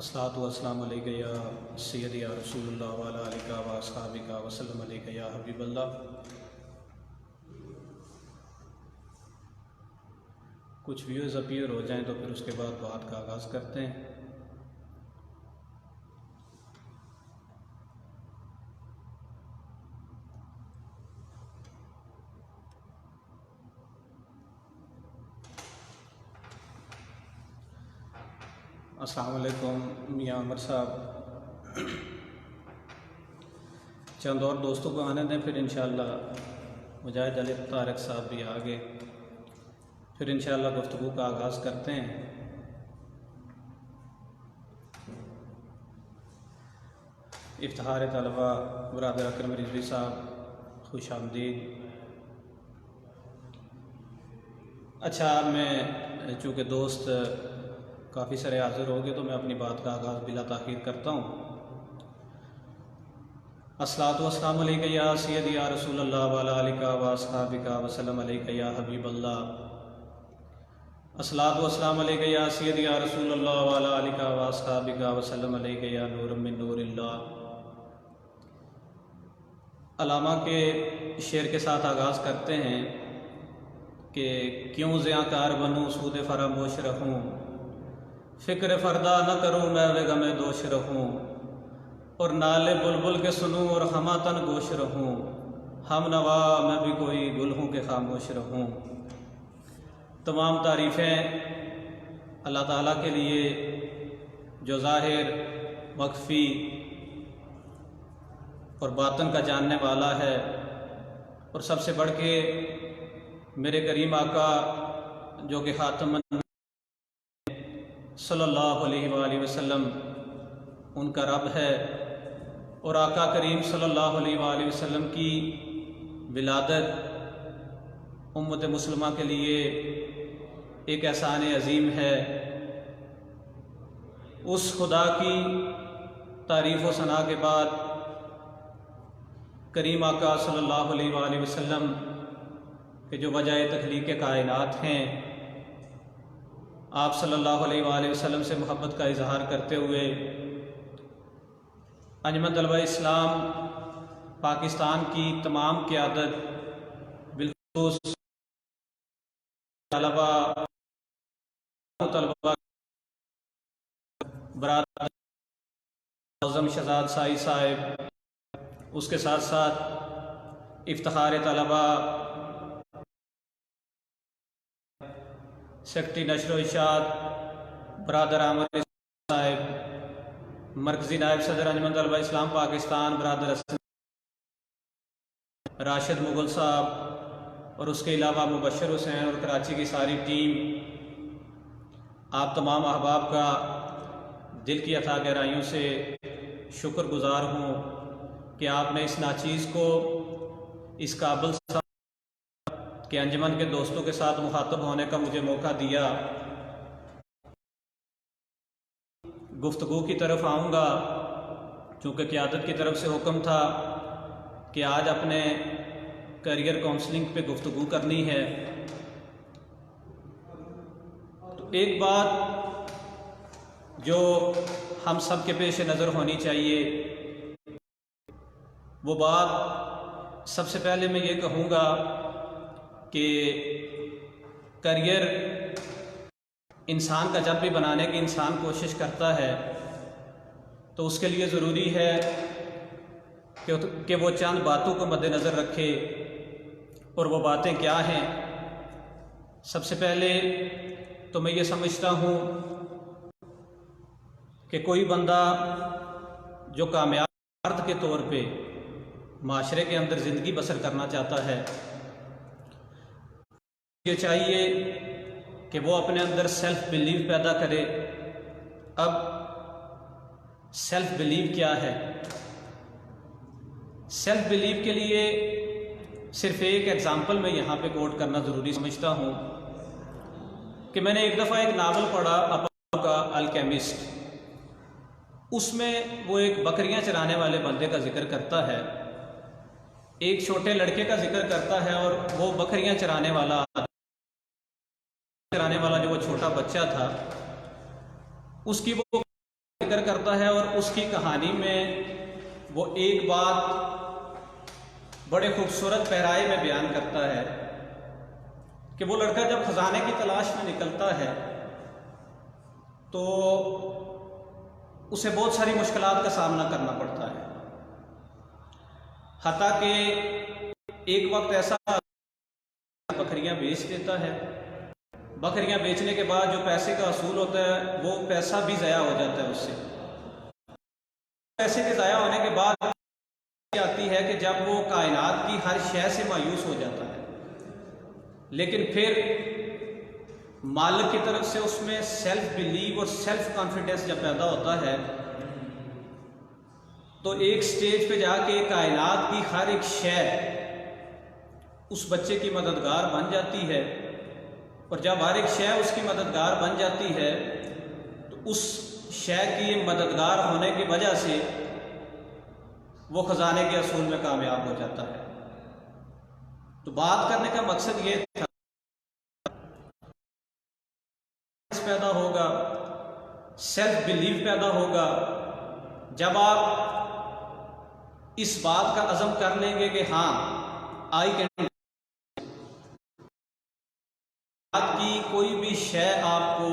अस्सलातु वस्सलामु अलैका या सय्यदी या रसूलुल्लाह व अला आलिका व अस्हाबिका व सल्लम अलैका या हबीबल्लाह। कुछ व्यूज़ अपीयर हो जाएं तो फिर उसके बाद बात का आगाज़ करते हैं। अस्सलामु अलैकुम मियां अमर साहब, चंद और दोस्तों को आने दें, फिर इंशाअल्लाह मुजाहिद अली तारक साहब भी आ गए, फिर इंशाअल्लाह गुफ्तगू का आगाज़ करते हैं। इफ्तिखार तलबा बरादर अकरम रिजवी साहब, खुश आमदीद। अच्छा, मैं चूँकि दोस्त काफ़ी सारे हाज़िर हो गए तो मैं अपनी बात का आगाज़ बिला ताख़ीर करता हूँ। अस्सलातु वस्सलामु अलैका या सय्यदी या रसूलल्लाह व अला आलिका व अस्हाबिका व सल्लम अलैका या हबीबल्लाह। अस्सलातु वस्सलामु अलैका या सय्यदी या रसूलल्लाह व अला आलिका व अस्हाबिका व सल्लम अलैका या नूरम मिन नूरिल्लाह। अलामा के शेर के साथ आगाज़ करते हैं कि क्यों ज़ियाकार बनूँ सूद फरामोश रहूँ, फ़िक्र फ़रदा न करूँ मैं वे गमे दोष रहूँ, और नाले बुलबुल के सुनूँ और हमा तन गोश रहूँ, हम नवा मैं भी कोई गुल हूँ के खामोश रहूँ। तमाम तारीफ़ें अल्लाह ताला के लिए जो ज़ाहिर मख्फ़ी और बातन का जानने वाला है, और सबसे बढ़ के मेरे करीम आका जो कि ख़ातमुन सल्लल्लाहु अलैहि वसल्लम उनका रब है, और आका करीम सल्लल्लाहु अलैहि वसल्लम की विलादत उम्मत मुस्लिमा के लिए एक एहसान अज़ीम है। उस खुदा की तारीफ़ व सना के बाद करीम आका सल्लल्लाहु अलैहि वसल्लम के जो वजह तख्लीक़ कायनात हैं, आप सल्लल्लाहु अलैहि वसल्लम से मोहब्बत का इजहार करते हुए अंजुमन तलबा इस्लाम पाकिस्तान की तमाम क़यादत, बिलख़ुसूस तलबा बरादर आज़म शहज़ाद साई साहिब, उसके साथ साथ इफ्तिखार तलबा सेक्रेटरी नशर इरशाद बरादर आमिर साहिब, मरकज़ी नायब सदर अंजुमन तलबा इस्लाम पाकिस्तान बरादर राशिद मुगल साहब, और उसके अलावा मुबशर हुसैन और कराची की सारी टीम, आप तमाम अहबाब का दिल की अथा गहराइयों से शुक्रगुज़ार हूँ कि आपने इस नाचीज़ को इस काबिल कि अंजुमन के दोस्तों के साथ मुखातब होने का मुझे मौका दिया। गुफ्तगू की तरफ आऊँगा, चूँकि क़यादत की तरफ से हुक्म था कि आज अपने करियर काउंसलिंग पे गुफ्तगू करनी है। तो एक बात जो हम सब के पेश नज़र होनी चाहिए, वो बात सबसे पहले मैं ये कहूँगा कि करियर इंसान का जब भी बनाने की इंसान कोशिश करता है तो उसके लिए ज़रूरी है कि वो चंद बातों को मद्देनज़र रखे। और वो बातें क्या हैं? सबसे पहले तो मैं ये समझता हूँ कि कोई बंदा जो कामयाब फर्द के तौर पे माशरे के अंदर ज़िंदगी बसर करना चाहता है, ये चाहिए कि वो अपने अंदर सेल्फ बिलीव पैदा करे। अब सेल्फ बिलीव क्या है? सेल्फ बिलीव के लिए सिर्फ एक एग्जाम्पल मैं यहाँ पे कोट करना ज़रूरी समझता हूँ कि मैंने एक दफ़ा एक नावल पढ़ा अपोलो का अल्केमिस्ट। उसमें वो एक बकरियाँ चराने वाले बंदे का जिक्र करता है, एक छोटे लड़के का जिक्र करता है, और वो बकरियाँ चराने वाला जो वो छोटा बच्चा था, उसकी वो जिक्र करता है और उसकी कहानी में वो एक बात बड़े खूबसूरत पैराए में बयान करता है कि वो लड़का जब खजाने की तलाश में निकलता है तो उसे बहुत सारी मुश्किलात का सामना करना पड़ता है। हत्ता कि एक वक्त ऐसा बकरियां बेच देता है। बकरियां बेचने के बाद जो पैसे का असूल होता है वो पैसा भी ज़ाया हो जाता है। उससे पैसे के ज़ाया होने के बाद आती है कि जब वो कायनात की हर शय से मायूस हो जाता है, लेकिन फिर मालिक की तरफ से उसमें सेल्फ बिलीव और सेल्फ कॉन्फिडेंस जब पैदा होता है तो एक स्टेज पे जाके कायनात की हर एक शय उस बच्चे की मददगार बन जाती है। और जब हर एक शय उसकी मददगार बन जाती है तो उस शय की मददगार होने की वजह से वो खजाने के असूल में कामयाब हो जाता है। तो बात करने का मकसद ये था, पैदा होगा, सेल्फ बिलीव पैदा होगा जब आप इस बात का अज़म कर लेंगे कि हाँ आई कैन, की कोई भी शय आपको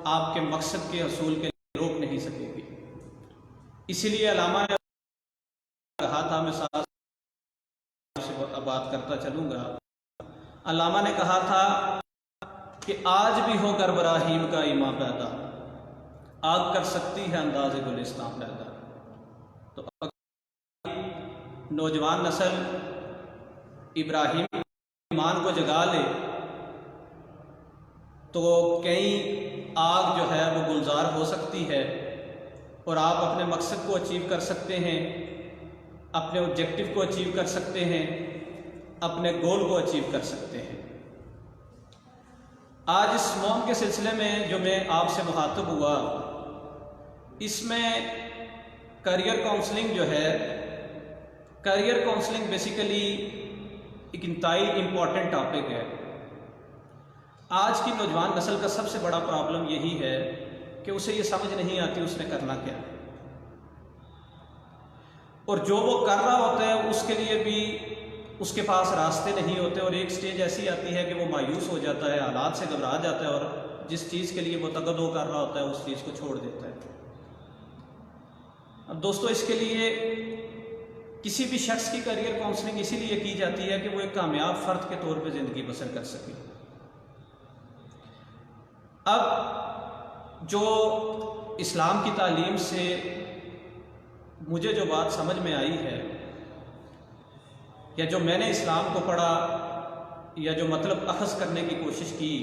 आपके मकसद के असूल के लिए रोक नहीं सकेगी। इसीलिए अल्लामा ने कहा था, मैं साथ से बात करता चलूंगा, अल्लामा ने कहा था कि आज भी हो कर इब्राहीम का ईमान पैदा, आग कर सकती है अंदाज़े गुलिस्तान पैदा। तो नौजवान नस्ल इब्राहीम ईमान को जगा ले तो कई आग जो है वो गुलजार हो सकती है और आप अपने मकसद को अचीव कर सकते हैं, अपने ऑब्जेक्टिव को अचीव कर सकते हैं, अपने गोल को अचीव कर सकते हैं। आज इस मौम के सिलसिले में जो मैं आपसे मुखातब हुआ, इसमें करियर काउंसलिंग जो है, करियर काउंसलिंग बेसिकली एक इंतहाई इम्पॉर्टेंट टॉपिक है। आज की नौजवान नस्ल का सबसे बड़ा प्रॉब्लम यही है कि उसे ये समझ नहीं आती उसने करना क्या है, और जो वो कर रहा होता है उसके लिए भी उसके पास रास्ते नहीं होते, और एक स्टेज ऐसी आती है कि वो मायूस हो जाता है, हालात से घबरा जाता है और जिस चीज़ के लिए वो तगदो कर रहा होता है उस चीज़ को छोड़ देता है। अब दोस्तों, इसके लिए किसी भी शख्स की करियर काउंसलिंग इसीलिए की जाती है कि वो एक कामयाब फ़र्द के तौर पे ज़िंदगी बसर कर सके। अब जो इस्लाम की तालीम से मुझे जो बात समझ में आई है, या जो मैंने इस्लाम को पढ़ा, या जो मतलब अखज़ करने की कोशिश की,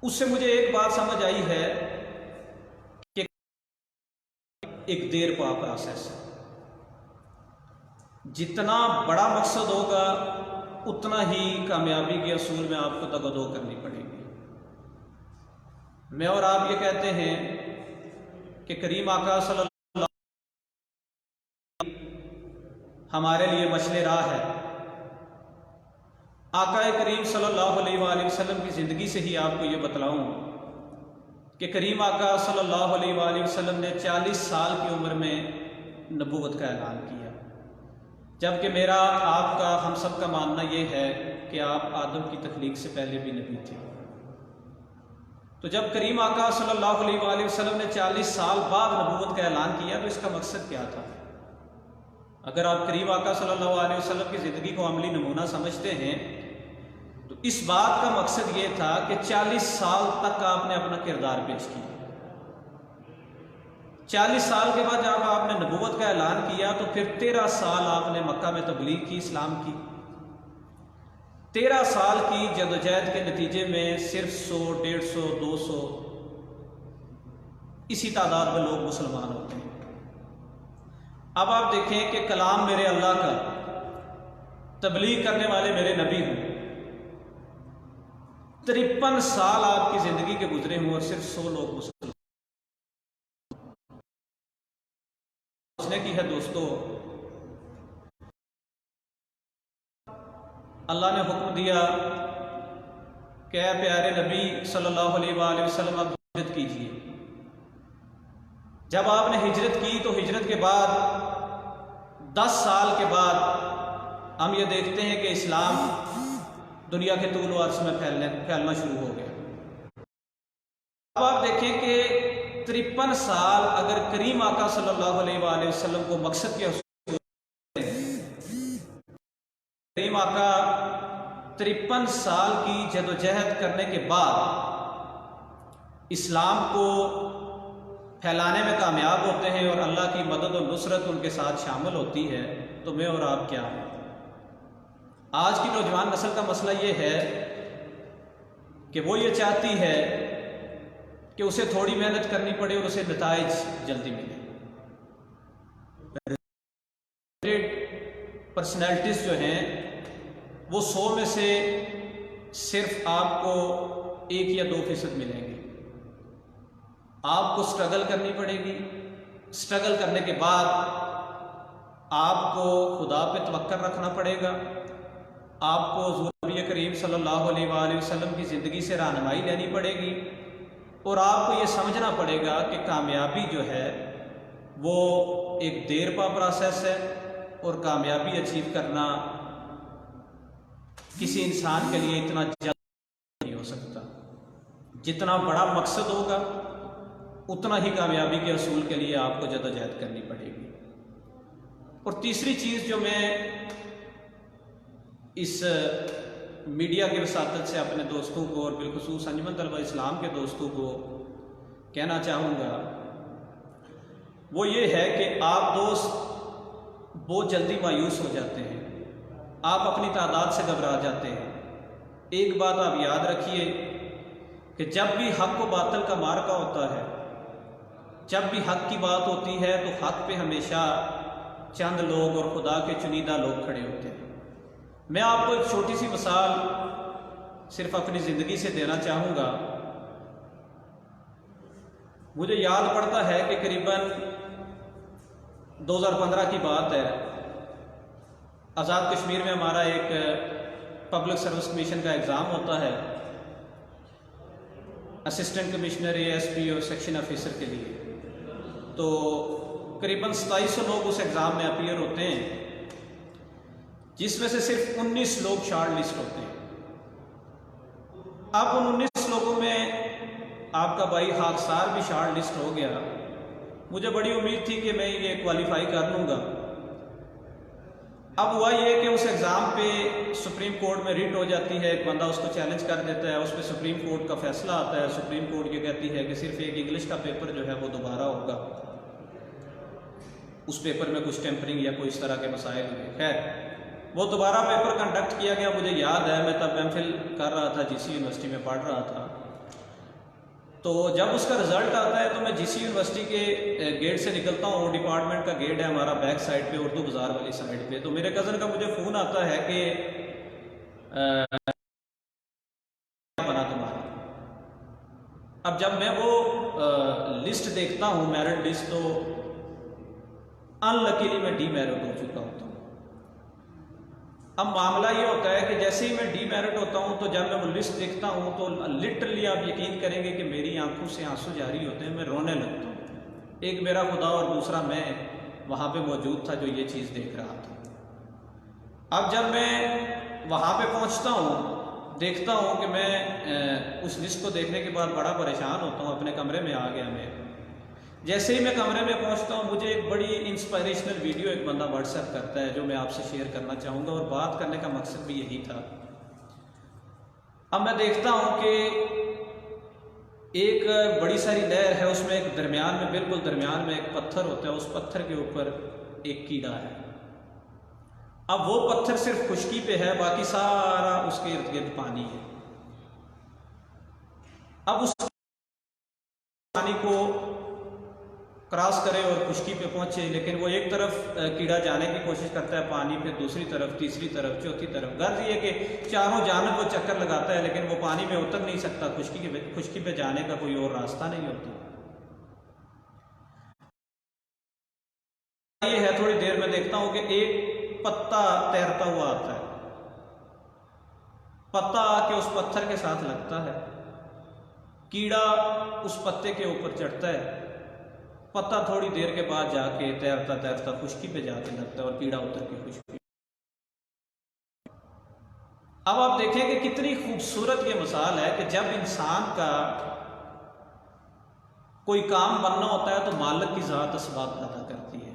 उससे मुझे एक बात समझ आई है कि एक देर पा प्रोसेस है। जितना बड़ा मकसद होगा उतना ही कामयाबी के असूल में आपको दगदो करनी पड़ेगी। मैं और आप ये कहते हैं कि करीम आका सल्लल्लाहु हमारे लिए मशले राह है। आका करीम सल्लल्लाहु अलैहि वसल्लम की ज़िंदगी से ही आपको ये बतलाऊं कि करीम आका सल्लल्लाहु अलैहि वसल्लम ने 40 साल की उम्र में नबूवत का ऐलान किया, जबकि मेरा आपका हम सब का मानना ये है कि आप आदम की तख्लीक से पहले भी नबी थे। तो जब करीम आका सल्लल्लाहु अलैहि वसल्लम ने 40 साल बाद नबूवत का ऐलान किया तो इसका मकसद क्या था? अगर आप करीम आका सल्लल्लाहु अलैहि वसल्लम की ज़िंदगी को अमली नमूना समझते हैं तो इस बात का मकसद ये था कि 40 साल तक आपने अपना किरदार पेश किया। 40 साल के बाद जब आपने नबूवत का ऐलान किया तो फिर 13 साल आपने मक्का में तबलीग की, इस्लाम की। 13 साल की जदोजहद के नतीजे में सिर्फ 100, 150, 200 इसी तादाद में लोग मुसलमान होते हैं। अब आप देखें कि कलाम मेरे अल्लाह का, तबलीग करने वाले मेरे नबी हूँ, 53 साल आपकी ज़िंदगी के गुजरे हुए और सिर्फ 100 लोग मुसलमान की है। दोस्तों, अल्लाह ने हुक्म दिया कि ऐ प्यारे नबी सल्लल्लाहु अलैहि वसल्लम आप हिजरत कीजिए। जब आपने हिजरत की तो हिजरत के बाद 10 साल के बाद हम ये देखते हैं कि इस्लाम दुनिया के तूल व अर्ज़ में फैलना शुरू हो गया। अब आप देखें कि 53 साल अगर करीम आका सल्लल्लाहु अलैहि वसल्लम को मकसद के करीम आका 53 साल की जदोजहद करने के बाद इस्लाम को फैलाने में कामयाब होते हैं और अल्लाह की मदद और नुसरत उनके साथ शामिल होती है, तो मैं और आप क्या हैं? आज की नौजवान नस्ल का मसला ये है कि वो ये चाहती है कि उसे थोड़ी मेहनत करनी पड़े और उसे नताइज जल्दी मिले। पर्सनैलिटीज़ जो हैं वो 100 में से सिर्फ आपको 1 या 2% मिलेंगे। आपको स्ट्रगल करनी पड़ेगी। स्ट्रगल करने के बाद आपको खुदा पे तवक्कल रखना पड़ेगा। आपको हुज़ूर करीम सल्लल्लाहु अलैहि वसल्लम की ज़िंदगी से रहनुमाई लेनी पड़ेगी और आपको ये समझना पड़ेगा कि कामयाबी जो है वो एक देर पा प्रोसेस है और कामयाबी अचीव करना किसी इंसान के लिए इतना जल्द नहीं हो सकता। जितना बड़ा मकसद होगा उतना ही कामयाबी के असूल के लिए आपको जदोजहद करनी पड़ेगी। और तीसरी चीज़ जो मैं इस मीडिया की वसातत से अपने दोस्तों को और बिलखुसूस अंजुमन तलबा इस्लाम के दोस्तों को कहना चाहूँगा वो ये है कि आप दोस्त बहुत जल्दी मायूस हो जाते हैं, आप अपनी तादाद से घबरा जाते हैं। एक बात आप याद रखिए कि जब भी हक व बातिल का मार्का होता है, जब भी हक की बात होती है तो हक पे हमेशा चंद लोग और खुदा के चुनीदा लोग खड़े होते हैं। मैं आपको एक छोटी सी मिसाल सिर्फ अपनी ज़िंदगी से देना चाहूँगा। मुझे याद पड़ता है कि करीबन 2015 की बात है, आज़ाद कश्मीर में हमारा एक पब्लिक सर्विस कमीशन का एग्ज़ाम होता है असिस्टेंट कमिश्नर ASP और सेक्शन ऑफिसर के लिए। तो करीबन 2700 लोग उस एग्ज़ाम में अपीयर होते हैं, जिसमें से सिर्फ 19 लोग शॉर्ट लिस्ट होते हैं। अब उन 19 लोगों में आपका भाई खाकसार भी शॉर्ट लिस्ट हो गया। मुझे बड़ी उम्मीद थी कि मैं ये क्वालिफाई कर लूँगा। अब हुआ ये कि उस एग्ज़ाम पे सुप्रीम कोर्ट में रिट हो जाती है, एक बंदा उसको चैलेंज कर देता है, उस पर सुप्रीम कोर्ट का फैसला आता है। सुप्रीम कोर्ट ये कहती है कि सिर्फ एक इंग्लिश का पेपर जो है वो दोबारा होगा, उस पेपर में कुछ टेम्परिंग या कोई इस तरह के मसाइल हुए। खैर वो दोबारा पेपर कंडक्ट किया गया। मुझे याद है मैं तब MPhil कर रहा था, GC यूनिवर्सिटी में पढ़ रहा था। तो जब उसका रिज़ल्ट आता है तो मैं GC यूनिवर्सिटी के गेट से निकलता हूँ। डिपार्टमेंट का गेट है हमारा बैक साइड पे, उर्दू बाज़ार वाली साइड पे। तो मेरे कज़न का मुझे फ़ोन आता है कि बना तुम्हारा। अब जब मैं वो लिस्ट देखता हूँ, मेरिट लिस्ट, तो अनलकीली मैं डीमेरिट हो चुका होता हूँ। अब मामला ये होता है कि जैसे ही मैं डीमेरिट होता हूँ तो जब मैं वो लिस्ट देखता हूँ तो लिटरली आप यकीन करेंगे कि मेरी आंखों से आंसू जारी होते हैं, मैं रोने लगता हूँ। एक मेरा खुदा और दूसरा मैं वहाँ पे मौजूद था जो ये चीज़ देख रहा था। अब जब मैं वहाँ पे पहुँचता हूँ, देखता हूँ कि मैं उस लिस्ट को देखने के बाद बड़ा परेशान होता हूँ। अपने कमरे में आ गया मैं। जैसे ही मैं कमरे में पहुंचता हूं, मुझे एक बड़ी इंस्पायरेशनल वीडियो एक बंदा व्हाट्सएप करता है जो मैं आपसे शेयर करना चाहूँगा, और बात करने का मकसद भी यही था। अब मैं देखता हूं कि एक बड़ी सारी नहर है, उसमें एक दरमियान में, बिल्कुल दरमियान में एक पत्थर होता है, उस पत्थर के ऊपर एक कीड़ा है। अब वो पत्थर सिर्फ खुश्की पे है, बाकी सारा उसके इर्द गिर्द पानी है। अब उस पानी को क्रॉस करे और खुश्की पे पहुंचे, लेकिन वो एक तरफ कीड़ा जाने की कोशिश करता है पानी पे, दूसरी तरफ, तीसरी तरफ, चौथी तरफ। गर्ज ये कि चारों जानब वो चक्कर लगाता है, लेकिन वो पानी में उतर नहीं सकता। खुश्की पे जाने का कोई और रास्ता नहीं होता। ये है, थोड़ी देर में देखता हूं कि एक पत्ता तैरता हुआ आता है। पत्ता आके उस पत्थर के साथ लगता है, कीड़ा उस पत्ते के ऊपर चढ़ता है, पत्ता थोड़ी देर के बाद जाके तैरता तैरता खुश्की पे जाके लगता है और कीड़ा उतर के खुश्की। अब आप देखें कि कितनी खूबसूरत ये मिसाल है कि जब इंसान का कोई काम बनना होता है तो मालिक की ज़ात असबाब पैदा करती है।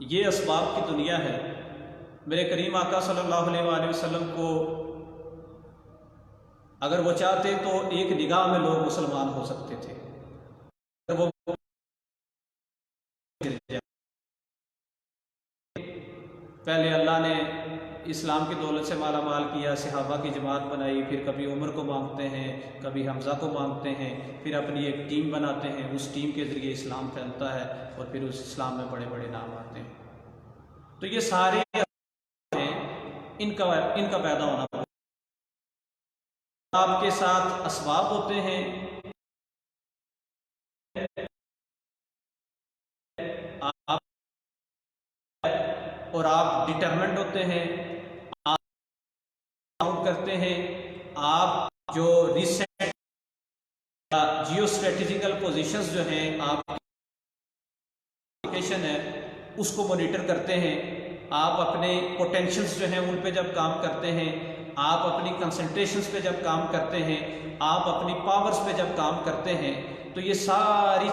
ये असबाब की दुनिया है। मेरे करीम आका सल्लल्लाहु अलैहि वसल्लम को अगर वो चाहते तो एक निगाह में लोग मुसलमान हो सकते थे। वो पहले अल्लाह ने इस्लाम की दौलत से माला माल किया, सहाबा की जमात बनाई, फिर कभी उमर को मांगते हैं, कभी हमज़ा को मांगते हैं, फिर अपनी एक टीम बनाते हैं, उस टीम के ज़रिए इस्लाम फैलता है और फिर उस इस्लाम में बड़े बड़े नाम आते हैं। तो ये सारे इनका पैदा होना, आपके साथ असबाब होते हैं, आप और आप डिटरमेंट होते हैं, आप काउंट करते हैं, आप जो रिसेंट जियो स्ट्रेटेजिकल पोजीशंस जो हैं आप है उसको मॉनिटर करते हैं, आप अपने पोटेंशियल्स जो हैं उन पे जब काम करते हैं, आप अपनी कंसंट्रेशंस पे जब काम करते हैं, आप अपनी पावर्स पे जब काम करते हैं, तो ये सारी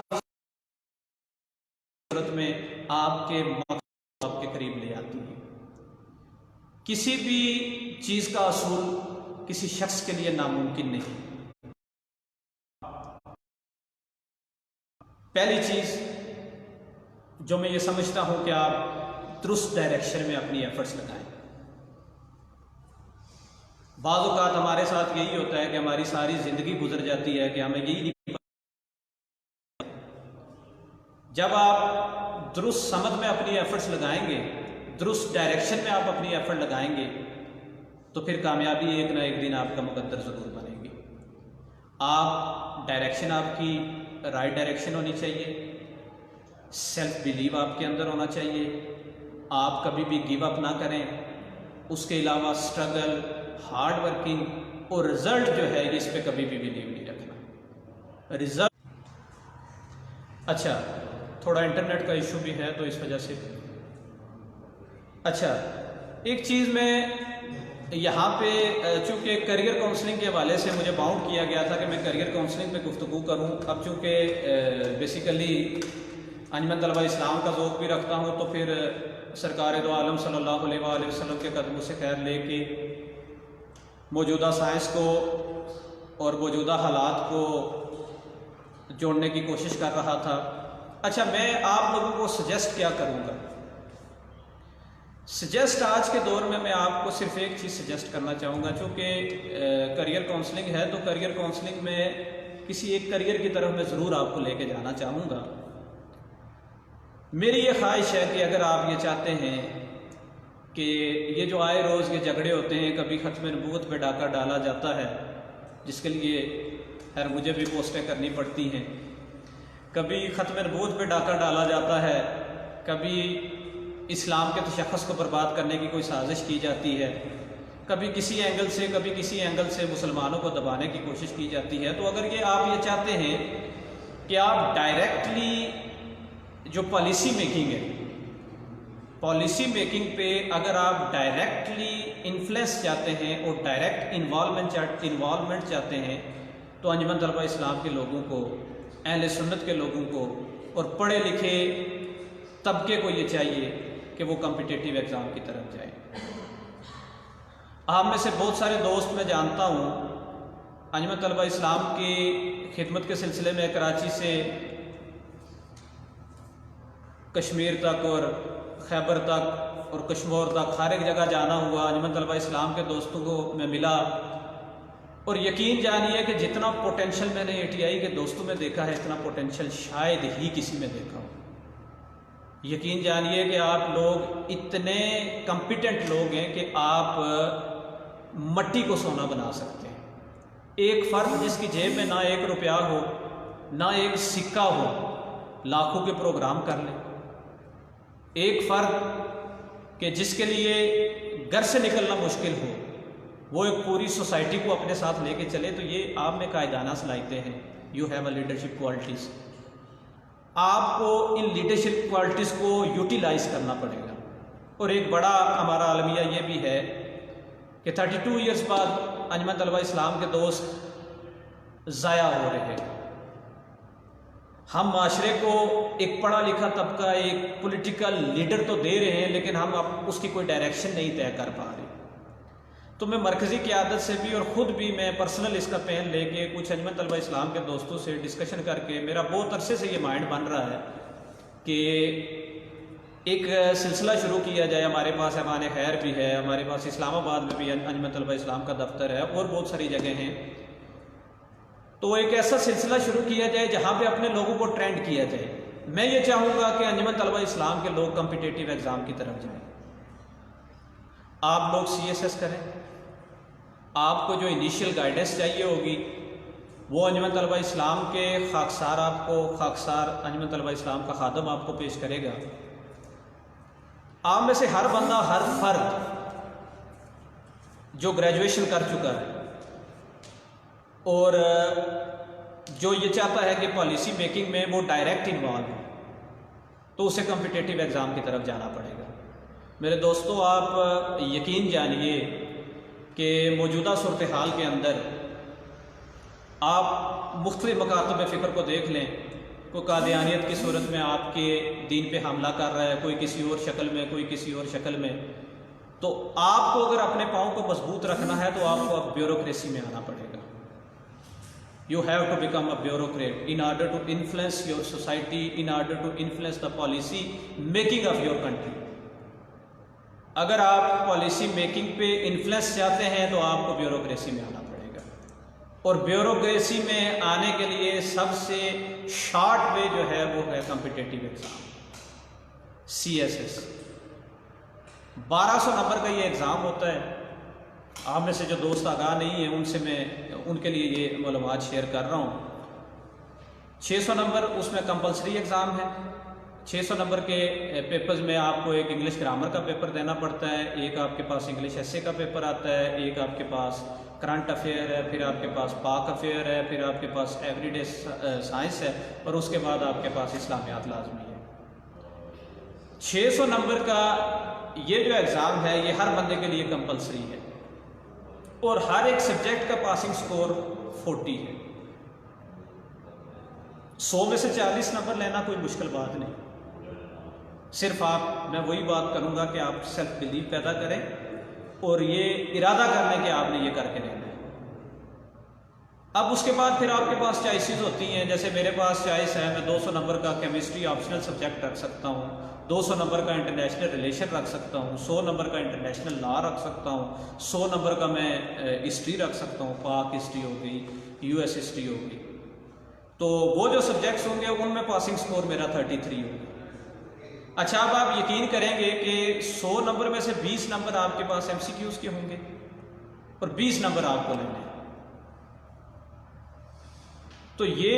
सूरत में आपके करीब ले आती है। किसी भी चीज का असूल किसी शख्स के लिए नामुमकिन नहीं। पहली चीज जो मैं ये समझता हूं कि आप दुरुस्त डायरेक्शन में अपनी एफर्ट्स लगाएं। बाज़ औक़ात हमारे साथ यही होता है कि हमारी सारी ज़िंदगी गुजर जाती है कि हमें यही नहीं। जब आप दुरुस्त समझ में अपनी एफर्ट्स लगाएंगे, दुरुस्त डायरेक्शन में आप अपनी एफर्ट लगाएंगे, तो फिर कामयाबी एक ना एक दिन आपका मुकद्दर ज़रूर बनेगी। आप डायरेक्शन आपकी राइट डायरेक्शन होनी चाहिए, सेल्फ बिलीव आपके अंदर होना चाहिए, आप कभी भी गिव अप ना करें। उसके अलावा स्ट्रगल, हार्ड वर्किंग और रिजल्ट जो है इस पे कभी भी बिलीव नहीं रखना। रिजल्ट, अच्छा थोड़ा इंटरनेट का इशू भी है तो इस वजह से। अच्छा, एक चीज़ मैं यहाँ पे चूँकि करियर काउंसलिंग के हवाले से मुझे बाउंड किया गया था कि मैं करियर काउंसलिंग पे गुफ्तगू करूँ। अब चूँकि बेसिकली अंजुमन तलबा इस्लाम का ज़ौक़ भी रखता हूँ, तो फिर सरकार दो आलम सल्लल्लाहु अलैहि वसल्लम के कदमों से खैर लेके मौजूदा साइंस को और मौजूदा हालात को जोड़ने की कोशिश कर रहा था। अच्छा, मैं आप लोगों को सजेस्ट क्या करूँगा? सजेस्ट आज के दौर में मैं आपको सिर्फ एक चीज़ सजेस्ट करना चाहूँगा। चूँकि करियर काउंसलिंग है तो करियर काउंसलिंग में किसी एक करियर की तरफ मैं ज़रूर आपको लेके जाना चाहूँगा। मेरी ये ख्वाहिश है कि अगर आप ये चाहते हैं कि ये जो आए रोज़ के झगड़े होते हैं, कभी ख़त्म नबूवत पे डाका डाला जाता है, जिसके लिए खैर मुझे भी पोस्टें करनी पड़ती हैं, कभी ख़त्म नबूवत पे डाका डाला जाता है, कभी इस्लाम के तशख़्ख़ुस को बर्बाद करने की कोई साजिश की जाती है, कभी किसी एंगल से कभी किसी एंगल से मुसलमानों को दबाने की कोशिश की जाती है। तो अगर ये आप ये चाहते हैं कि आप डायरेक्टली जो पॉलिसी मेकिंग है, पॉलिसी मेकिंग पे अगर आप डायरेक्टली इन्फ्लुएंस चाहते हैं और डायरेक्ट इन्वॉल्वमेंट चाहते हैं, तो अंजुमन तलबा इस्लाम के लोगों को, अहले सुन्नत के लोगों को और पढ़े लिखे तबके को ये चाहिए कि वो कॉम्पिटिटिव एग्ज़ाम की तरफ जाए। आप में से बहुत सारे दोस्त मैं जानता हूँ अंजुमन तलबा इस्लाम की खिदमत के सिलसिले में कराची से कश्मीर तक और खैबर तक और कश्मीर तक हर एक जगह जाना हुआ। अंजुमन तलबा इस्लाम के दोस्तों को मैं मिला और यकीन जानिए कि जितना पोटेंशियल मैंने ATI के दोस्तों में देखा है, इतना पोटेंशियल शायद ही किसी में देखा हो। यकीन जानिए कि आप लोग इतने कॉम्पिटेंट लोग हैं कि आप मट्टी को सोना बना सकते हैं। एक फ़र्द जिसकी जेब में ना 1 रुपया हो, ना एक सिक्का हो, लाखों के प्रोग्राम कर ले। एक फ़र्द के जिसके लिए घर से निकलना मुश्किल हो, वो एक पूरी सोसाइटी को अपने साथ लेके चले, तो ये आप में कायदाना सलाहियतें हैं। You have a leadership qualities. आपको इन लीडरशिप क्वालिटीज़ को यूटिलाइज करना पड़ेगा। और एक बड़ा हमारा अलमिया ये भी है कि 32 ईयर्स बाद अंजुमन तलबा इस्लाम के दोस्त ज़ाया हो रहे हैं। हम माशरे को एक पढ़ा लिखा तबका, एक पॉलिटिकल लीडर तो दे रहे हैं, लेकिन हम अब उसकी कोई डायरेक्शन नहीं तय कर पा रहे। तो मैं मरकज़ी क़यादत से भी और ख़ुद भी मैं पर्सनल इसका पेन लेके कुछ अंजुमन तलबा इस्लाम के दोस्तों से डिस्कशन करके मेरा बहुत अरसे से ये माइंड बन रहा है कि एक सिलसिला शुरू किया जाए। हमारे पास ऐवान खैर भी है, हमारे पास इस्लामाबाद में भी अंजुमन तलबा इस्लाम का दफ्तर है और बहुत सारी जगह हैं। तो एक ऐसा सिलसिला शुरू किया जाए जहाँ पे अपने लोगों को ट्रेंड किया जाए। मैं ये चाहूँगा कि अंजुमन तलबा इस्लाम के लोग कॉम्पिटिटिव एग्ज़ाम की तरफ जाएँ। आप लोग CSS करें, आपको जो इनिशियल गाइडेंस चाहिए होगी वो अंजुमन तलबा इस्लाम के खाकसार अंजुमन तलबा इस्लाम का खादम आपको पेश करेगा। आप में से हर बंदा, हर फर्द जो ग्रेजुएशन कर चुका है और जो ये चाहता है कि पॉलिसी मेकिंग में वो डायरेक्ट इन्वॉल्व हो, तो उसे कॉम्पिटिटिव एग्ज़ाम की तरफ जाना पड़ेगा। मेरे दोस्तों, आप यकीन जानिए कि मौजूदा सूरत हाल के अंदर आप मुख्तलिफ मकातब फ़िक्र को देख लें। कोई कादियानियत की सूरत में आपके दीन पे हमला कर रहा है, कोई किसी और शक्ल में, कोई किसी और शक्ल में। तो आपको अगर अपने पाँव को मजबूत रखना है तो आपको अब ब्यूरोक्रेसी में आना पड़ेगा। You have to become a bureaucrat in order to influence your society, in order to influence the policy making of your country. अगर आप पॉलिसी मेकिंग पे इन्फ्लुएंस चाहते हैं तो आपको ब्यूरोक्रेसी में आना पड़ेगा। और ब्यूरोक्रेसी में आने के लिए सबसे शॉर्ट वे जो है वो है कॉम्पिटिटिव एग्ज़ाम, CSS। 1200 नंबर का ये एग्ज़ाम होता है। आप में से जो दोस्त आगाह नहीं है उनसे मैं उनके लिए ये मालूमात शेयर कर रहा हूँ। 600 नंबर उसमें कंपलसरी एग्ज़ाम है। 600 नंबर के पेपर्स में आपको एक इंग्लिश ग्रामर का पेपर देना पड़ता है, एक आपके पास इंग्लिश एसे का पेपर आता है, एक आपके पास करंट अफेयर है, फिर आपके पास पाक अफेयर है, फिर आपके पास एवरीडे साइंस है और उसके बाद आपके पास इस्लामियात लाजमी है। 600 नंबर का ये जो एग्ज़ाम है ये हर बंदे के लिए कंपलसरी है और हर एक सब्जेक्ट का पासिंग स्कोर 40 है। 100 में से 40 नंबर लेना कोई मुश्किल बात नहीं। सिर्फ मैं वही बात करूंगा कि आप सेल्फ बिलीव पैदा करें और ये इरादा कर लें कि आपने ये करके रहना है। अब उसके बाद फिर आपके पास चॉइसेस होती हैं। जैसे मेरे पास चॉइस है, मैं 200 नंबर का केमिस्ट्री ऑप्शनल सब्जेक्ट रख सकता हूँ, 200 नंबर का इंटरनेशनल रिलेशन रख सकता हूँ, 100 नंबर का इंटरनेशनल लॉ रख सकता हूँ, 100 नंबर का मैं हिस्ट्री रख सकता हूँ, पाक हिस्ट्री हो गई, US हिस्ट्री हो गई। तो वो जो सब्जेक्ट्स होंगे उनमें पासिंग स्कोर मेरा 33 होगा। अच्छा, अब आप यकीन करेंगे कि 100 नंबर में से 20 नंबर आपके पास MCQs के होंगे और 20 नंबर आपको लेने हैं। तो ये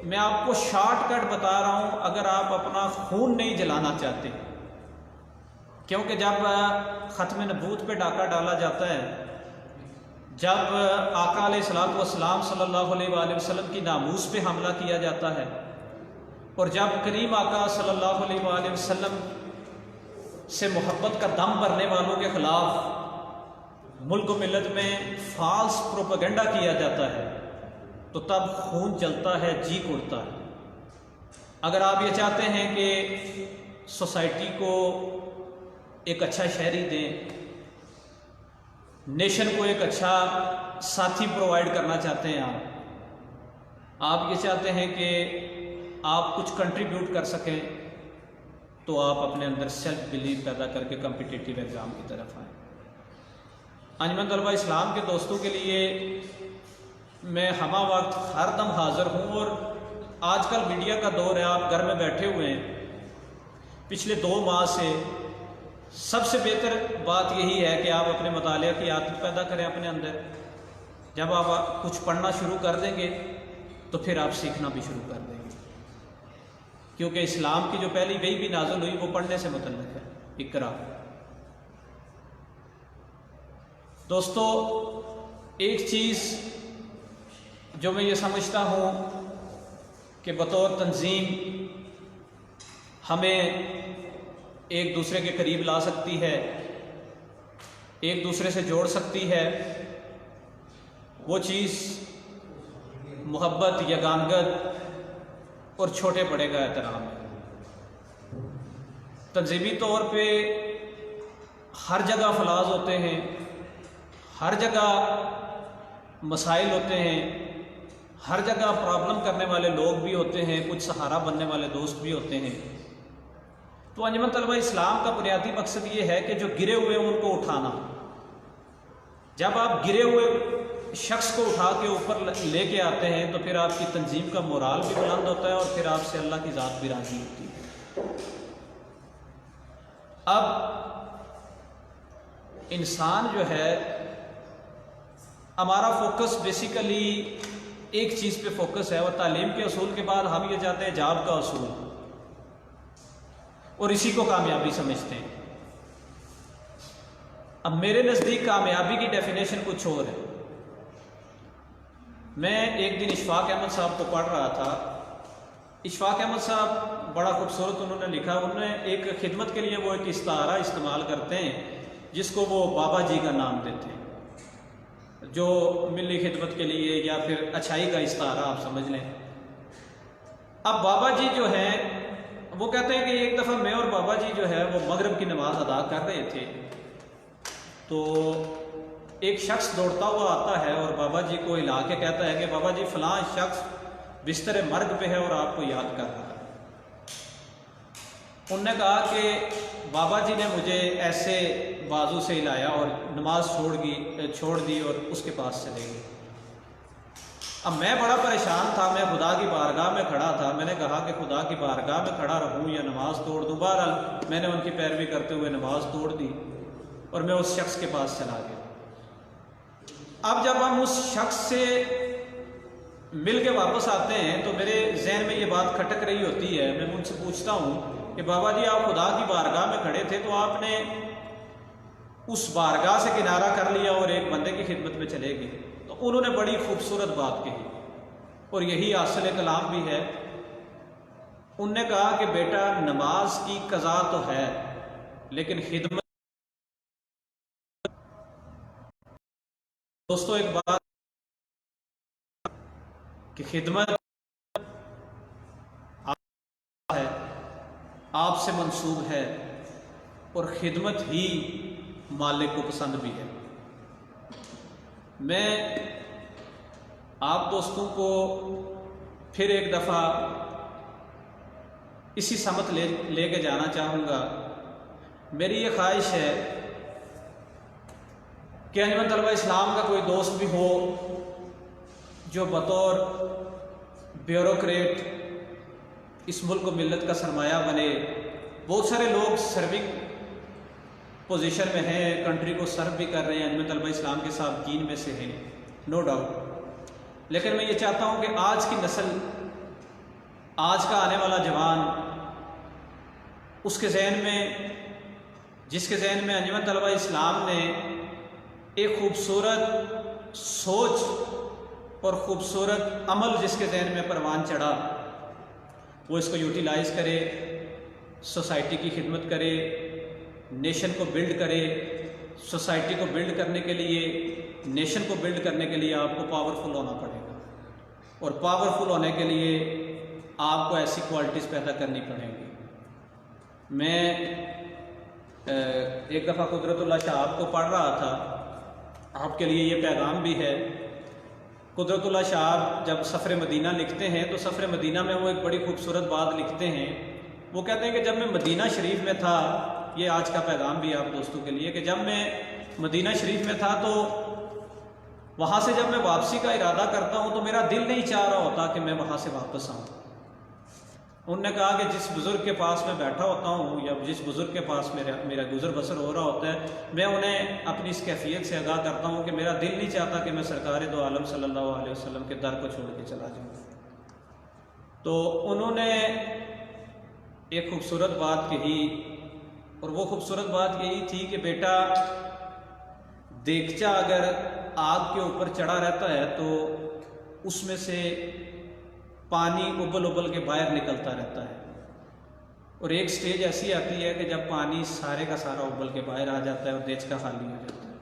मैं आपको शॉर्टकट बता रहा हूं अगर आप अपना खून नहीं जलाना चाहते, क्योंकि जब ख़त्म नबूत पे डाका डाला जाता है, जब आका अलैहिस्सलाम सल्लल्लाहु अलैहि वसल्लम की नामूस पे हमला किया जाता है और जब करीम आका सल्लल्लाहु अलैहि वसल्लम से मोहब्बत का दम भरने वालों के ख़िलाफ़ मुल्क व मिल्लत में फाल्स प्रोपेगेंडा किया जाता है तो तब खून जलता है, जी उड़ता है। अगर आप ये चाहते हैं कि सोसाइटी को एक अच्छा शहरी दें, नेशन को एक अच्छा साथी प्रोवाइड करना चाहते हैं, आप ये चाहते हैं कि आप कुछ कंट्रीब्यूट कर सकें, तो आप अपने अंदर सेल्फ बिलीव पैदा करके कॉम्पिटिटिव एग्ज़ाम की तरफ आएँ। अंजुमन तलबा इस्लाम के दोस्तों के लिए मैं हमा वक्त हर दम हाज़िर हूँ और आजकल मीडिया का दौर है, आप घर में बैठे हुए हैं। पिछले 2 माह से सबसे बेहतर बात यही है कि आप अपने मुतालिया की आदत पैदा करें अपने अंदर। जब आप कुछ पढ़ना शुरू कर देंगे तो फिर आप सीखना भी शुरू कर देंगे, क्योंकि इस्लाम की जो पहली वही भी नाज़िल हुई वो पढ़ने से मुतल्लिक़ है, इक़रा। दोस्तों, एक चीज़ जो मैं ये समझता हूँ कि बतौर तंजीम हमें एक दूसरे के करीब ला सकती है, एक दूसरे से जोड़ सकती है, वो चीज़ मोहब्बत, यगानगत और छोटे बड़े का एहतराम है। तंजीमी तौर पे हर जगह फलाज होते हैं, हर जगह मसाइल होते हैं, हर जगह प्रॉब्लम करने वाले लोग भी होते हैं, कुछ सहारा बनने वाले दोस्त भी होते हैं। तो अंजुमन तलबा इस्लाम का बुनियादी मकसद ये है कि जो गिरे हुए हैं उनको उठाना। जब आप गिरे हुए शख्स को उठा के ऊपर लेके आते हैं तो फिर आपकी तंजीम का मोराल भी बुलंद होता है और फिर आपसे अल्लाह की ज़ात भी राज़ी होती है। अब इंसान जो है, हमारा फोकस बेसिकली एक चीज़ पे फोकस है, और तालीम के असूल के बाद हम ये चाहते हैं जाब का असूल, और इसी को कामयाबी समझते हैं। अब मेरे नज़दीक कामयाबी की डेफिनेशन कुछ और है। मैं एक दिन इशफाक अहमद साहब को पढ़ रहा था। इशफाक अहमद साहब बड़ा खूबसूरत उन्होंने लिखा, उन्होंने एक खिदमत के लिए वो एक इस्तारा इस्तेमाल करते हैं जिसको वो बाबा जी का नाम देते हैं, जो मिली खिदमत के लिए या फिर अच्छाई का इस्तारा आप समझ लें। अब बाबा जी जो हैं वो कहते हैं कि एक दफ़ा मैं और बाबा जी जो है वो मगरिब की नमाज अदा कर रहे थे, तो एक शख्स दौड़ता हुआ आता है और बाबा जी को हिला के कहता है कि बाबा जी फलां शख्स बिस्तर मर्ग पे है और आपको याद कर रहा है। उनने कहा कि बाबा जी ने मुझे ऐसे बाजू से हिलाया और नमाज छोड़ दी और उसके पास चले गए। अब मैं बड़ा परेशान था, मैं खुदा की बारगाह में खड़ा था। मैंने कहा कि खुदा की बारगाह में खड़ा रहूं या नमाज तोड़ दूं। बहरहाल मैंने उनकी पैरवी करते हुए नमाज तोड़ दी और मैं उस शख्स के पास चला गया। अब जब हम उस शख्स से मिल के वापस आते हैं तो मेरे जहन में ये बात खटक रही होती है। मैं मुझसे पूछता हूँ कि बाबा जी आप खुदा की बारगाह में खड़े थे, तो आपने उस बारगाह से किनारा कर लिया और एक बंदे की खिदमत में चले गए। तो उन्होंने बड़ी खूबसूरत बात कही और यही असल कलाम भी है। उनने कहा कि बेटा नमाज की कज़ा तो है लेकिन खिदमत। दोस्तों एक बात कि खिदमत है, आपसे मंसूब है और खिदमत ही मालिक को पसंद भी है। मैं आप दोस्तों को फिर एक दफ़ा इसी समत लेके जाना चाहूँगा। मेरी ये ख्वाहिश है कि अंजुमन तलबा इस्लाम का कोई दोस्त भी हो जो बतौर ब्यूरोक्रेट इस मुल्क को मिल्लत का सरमाया बने। बहुत सारे लोग सर्विंग पोजीशन में हैं, कंट्री को सर्व भी कर रहे हैं, अंजुमन तलबा इस्लाम के साबिकीन में से हैं, नो डाउट। लेकिन मैं ये चाहता हूँ कि आज की नस्ल, आज का आने वाला जवान, उसके जहन में, जिसके जहन में अंजुमन तलबा इस्लाम ने एक खूबसूरत सोच और ख़ूबसूरत अमल जिसके जहन में परवान चढ़ा, वो इसको यूटिलाइज़ करे, सोसाइटी की खिदमत करे, नेशन को बिल्ड करे। सोसाइटी को बिल्ड करने के लिए, नेशन को बिल्ड करने के लिए आपको पावरफुल होना पड़ेगा, और पावरफुल होने के लिए आपको ऐसी क्वालिटीज़ पैदा करनी पड़ेंगी। मैं एक दफ़ा कुदरतुल्लाह शाह को पढ़ रहा था, आपके लिए ये पैगाम भी है। कुदरतुल्लाह शाह जब सफ़र मदीना लिखते हैं तो सफ़र मदीना में वो एक बड़ी खूबसूरत बात लिखते हैं। वो कहते हैं कि जब मैं मदीना शरीफ में था, ये आज का पैगाम भी आप दोस्तों के लिए, कि जब मैं मदीना शरीफ में था तो वहाँ से जब मैं वापसी का इरादा करता हूँ तो मेरा दिल नहीं चाह रहा होता कि मैं वहाँ से वापस आऊँ। उन्होंने कहा कि जिस बुज़ुर्ग के पास मैं बैठा होता हूँ या जिस बुज़ुर्ग के पास मेरा गुज़र बसर हो रहा होता है, मैं उन्हें अपनी इस कैफियत से आगाह करता हूँ कि मेरा दिल नहीं चाहता कि मैं सरकार दो आलम सल्लल्लाहु अलैहि वसल्लम के दर को छोड़ के चला जाऊँ। तो उन्होंने एक खूबसूरत बात कही, और वो खूबसूरत बात यही थी कि बेटा, देगचा अगर आग के ऊपर चढ़ा रहता है तो उसमें से पानी उबल उबल के बाहर निकलता रहता है, और एक स्टेज ऐसी आती है कि जब पानी सारे का सारा उबल के बाहर आ जाता है और देचका खाली हो जाता है।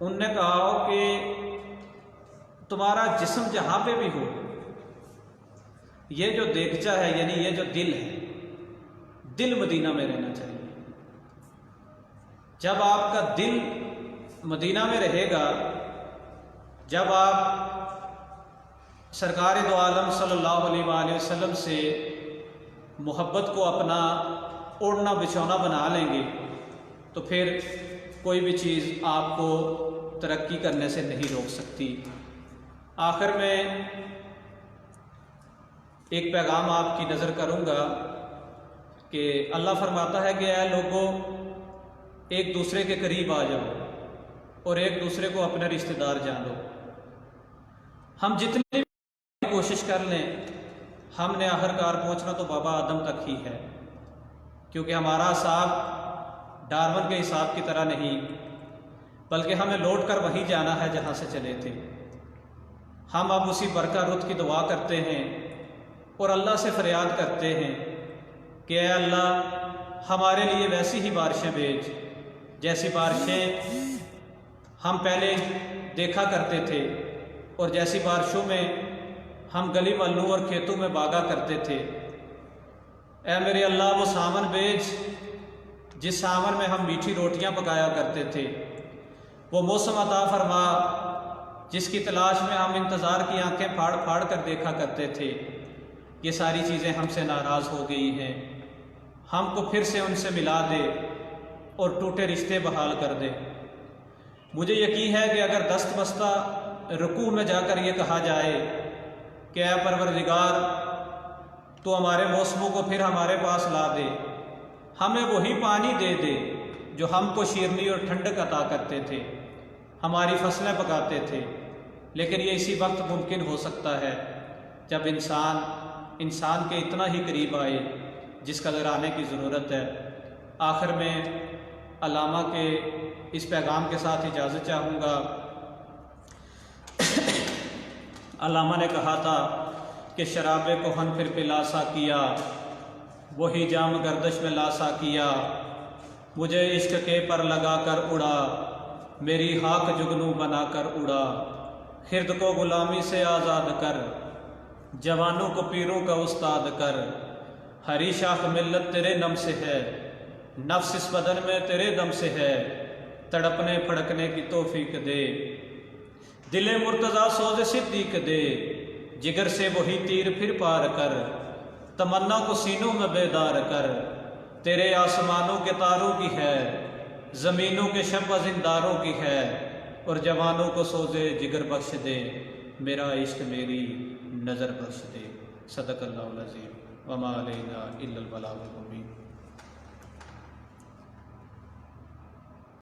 उनने कहा कि तुम्हारा जिस्म जहां पे भी हो, ये जो देगचा है यानी ये जो दिल है, दिल मदीना में रहना चाहिए। जब आपका दिल मदीना में रहेगा, जब आप सरकार दो आलम सल्लल्लाहु अलैहि वसल्लम से मोहब्बत को अपना ओढ़ना बिछौना बना लेंगे, तो फिर कोई भी चीज़ आपको तरक्की करने से नहीं रोक सकती। आखिर में एक पैगाम आपकी नज़र करूँगा कि अल्लाह फरमाता है कि ऐ लोगों, एक दूसरे के करीब आ जाओ और एक दूसरे को अपने रिश्तेदार जान लो। हम जितनी कोशिश कर लें, हमने आखिरकार पहुंचना तो बाबा आदम तक ही है, क्योंकि हमारा हिसाब डार्विन के हिसाब की तरह नहीं, बल्कि हमें लौट कर वहीं जाना है जहां से चले थे। हम अब उसी बरका रुत की दुआ करते हैं और अल्लाह से फरियाद करते हैं कि ऐ अल्लाह, हमारे लिए वैसी ही बारिशें भेज जैसी बारिशें हम पहले देखा करते थे और जैसी बारिशों में हम गली मल्लू और खेतों में बागा करते थे। ऐ मेरे अल्लाह, वो सावन भेज जिस सावन में हम मीठी रोटियां पकाया करते थे। वो मौसम अता फरमा जिसकी तलाश में हम इंतज़ार की आंखें फाड़ फाड़ कर देखा करते थे। ये सारी चीज़ें हमसे नाराज़ हो गई हैं। हमको फिर से उनसे मिला दे और टूटे रिश्ते बहाल कर दे। मुझे यकीन है कि अगर दस्त बस्ता रुकू में जाकर ये कहा जाए कि ऐ परवरदिगार, तो हमारे मौसमों को फिर हमारे पास ला दे, हमें वही पानी दे दे जो हमको शीरनी और ठंडक अता करते थे, हमारी फसलें पकाते थे। लेकिन ये इसी वक्त मुमकिन हो सकता है जब इंसान के इतना ही करीब आए जिस कदर आने की ज़रूरत है। आखिर में अल्लामा के इस पैगाम के साथ इजाज़त चाहूँगा। अल्लामा ने कहा था कि शराबे को हन फिर पिलासा किया, वही जाम गर्दश में लासा किया, मुझे इश्क के पर लगा कर उड़ा, मेरी हाक जुगनू बना कर उड़ा। खिर्द को गुलामी से आज़ाद कर, जवानों को पीरों का उस्ताद कर। हरी शाख मिल्लत तेरे नम से है, नफ्स इस बदन में तेरे दम से है, तड़पने फड़कने की तौफीक दे। दिले मुर्तज़ा सोज़े सिद्दीक दे, जिगर से वही तीर फिर पार कर। तमन्ना को सीनों में बेदार कर, तेरे आसमानों के तारों की है, ज़मीनों के शब जिंदारों की है। और जवानों को सोज़े जिगर बख्श दे, मेरा इश्क मेरी नज़र बख्श दे। सदक़ल्लाहुल अज़ीम व मा अलैना इल्लल बलागुल मुबीन।